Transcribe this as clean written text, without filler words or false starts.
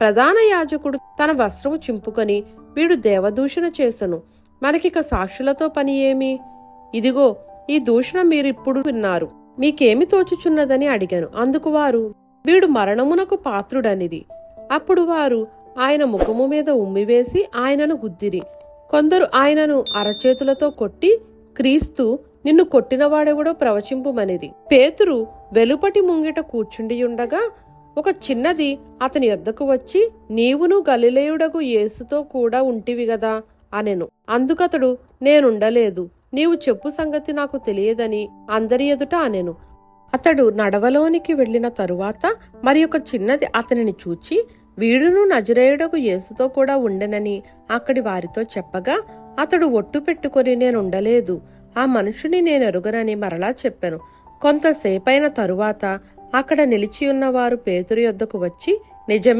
ప్రధాన యాజకుడు తన వస్త్రము చింపుకొని, వీడు దేవదూషణ చేసెను, మనకిక సాక్షులతో పని ఏమి? ఇదిగో ఈ దూషణ మీరిప్పుడు విన్నారు, మీకేమి తోచుచున్నదని అడిగాను. అందుకు వారు, వీడు మరణమునకు పాత్రుడనిది. అప్పుడు వారు ఆయన ముఖము మీద ఉమ్మివేసి ఆయనను గుద్దిరి. కొందరు ఆయనను అరచేతులతో కొట్టి, క్రీస్తు, నిన్ను కొట్టినవాడెవడో ప్రవచింపుమనిది. పేతురు వెలుపటి ముంగిట కూర్చుండియుండగా ఒక చిన్నది అతని యొద్దకు వచ్చి, నీవును గలిలయుడగు యేసుతో కూడా ఉంటివి గదా అనెను. అందుకతడు, నేనుండలేదు, నీవు చెప్పు సంగతి నాకు తెలియదని అందరి ఎదుట అనెను. అతడు నడవలోనికి వెళ్లిన తరువాత మరి ఒక చిన్నది అతనిని చూచి, వీడును నజరేయుడకు యేసుతో కూడా ఉండెనని అక్కడి వారితో చెప్పగా, అతడు ఒట్టు పెట్టుకొని, నేనుండలేదు, ఆ మనుషుని నేనెరుగనని మరలా చెప్పెను. కొంతసేపైన తరువాత అక్కడ నిలిచియున్నవారు పేతురు యొద్దకు వచ్చి, నిజమే,